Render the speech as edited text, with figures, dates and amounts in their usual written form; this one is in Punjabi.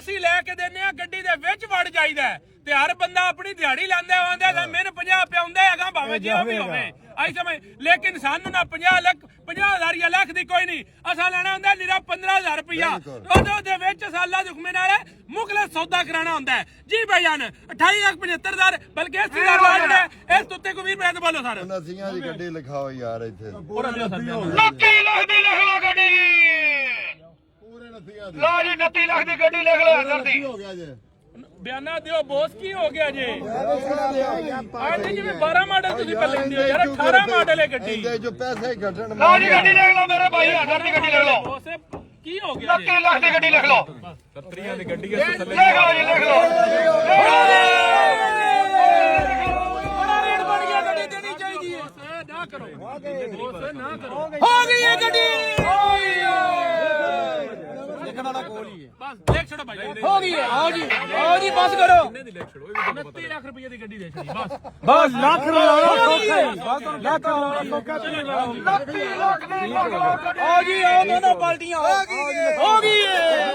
ਅਸੀਂ ਲੈ ਕੇ ਦਿੰਦੇ ਆ ਗੱਡੀ ਦੇ ਵਿੱਚ ਵੜ ਜਾਈਦਾ ਤੇ ਹਰ ਬੰਦਾ ਆਪਣੀ ਦਿਹਾੜੀ ਲਾਂਦਾ ਆਉਂਦਾ ਮੈਨੂੰ 50 ਪਿਆਉਂਦਾ ਹੈਗਾ ਭਾਵੇਂ ਜੋ ਵੀ ਹੋਵੇ ਆਈ ਸਮਝ ਲੇਕਿਨ ਸਾਨੂੰ ਨਾ 50,000 ਜਾਂ ਲੱਖ ਦੀ ਕੋਈ ਨਹੀਂ ਅਸਾਂ ਲੈਣਾ ਹੁੰਦਾ ਨਿਰਾ 15,000 ਰੁਪਇਆ ਉਹਦੇ ਵਿੱਚ ਸਾਲਾ ਦੁਖਮੇ ਨਾਲ ਮੁਖਲਸ ਸੌਦਾ ਕਰਾਣਾ ਹੁੰਦਾ ਜੀ ਭਾਈਆਨ 28,75,000 ਬਲਕਿ 80,000 ਲਾਜਣਾ ਇਸ ਉੱਤੇ ਕੋਈ 20 ਰੁਪਏ ਬੋਲੋ ਸਰ ਨਸੀਆਂ ਦੀ ਗੱਡੀ ਲਿਖਾਓ ਯਾਰ ਇੱਥੇ ਲੱਕੀ ਲੱਖ ਦੀ ਲਿਖ ਲਓ ਗੱਡੀ ਪੂਰੇ ਨਸੀਆਂ ਦੀ ਲਓ ਜੀ 29 ਲੱਖ ਦੀ ਗੱਡੀ ਲਿਖ ਲਓ ਸਰ ਦੀ ਹੋ ਗਿਆ ਜੇ ਬਿਆਨਾ ਦਿਓ ਬੋਸ ਕੀ ਹੋ ਗਿਆ ਜੇ ਆਂਦੇ ਜਿਵੇਂ 12 ਮਾਡਲ ਤੁਸੀਂ ਪਰ ਲੈਂਦੇ ਹੋ ਯਾਰ 18 ਮਾਡਲ ਹੈ ਗੱਡੀ ਇਹਦੇ ਜੋ ਪੈਸੇ ਹੀ ਕੱਢਣ ਲਓ ਜੀ ਗੱਡੀ ਲਿਖ ਲਓ ਮੇਰੇ ਭਾਈ 1000 ਦੀ ਗੱਡੀ ਲਿਖ ਲਓ ਬੋਸ ਕੀ ਹੋ ਗਿਆ ਜੀ 30 ਲੱਖ ਦੀ ਗੱਡੀ ਲਿਖ ਲਓ 70 ਦੀ ਗੱਡੀ ਹੈ ਥੱਲੇ ਲਿਖ ਲਓ ਜੀ ਲਿਖ ਲਓ ਬੜਾ ਰੇਟ ਬਣ ਗਿਆ ਗੱਡੀ ਦੇਣੀ ਚਾਹੀਦੀ ਹੈ ਨਾ ਕਰੋ ਬੋਸ ਨਾ ਕਰੋ ਹੋ ਗਈ ਹੈ ਗੱਡੀ ਦੇਖਣ ਵਾਲਾ ਕੋਲ ਹੀ ਹੈ ਬਸ ਦੇਖ ਛੋੜੋ ਭਾਈ ਹੋ ਗਈ ਹੈ ਆਓ ਜੀ ਬਸ ਕਰੋ 29 ਲੱਖ ਰੁਪਏ ਦੀ ਗੱਡੀ ਦੇ ਛੜੀ ਬਸ ਲੱਖ ਲੱਖ ਆਓ ਜੀ ਆਓ ਦੋਨੋਂ ਪਾਰਟੀਆਂ ਹੋ ਗਈ ਹੈ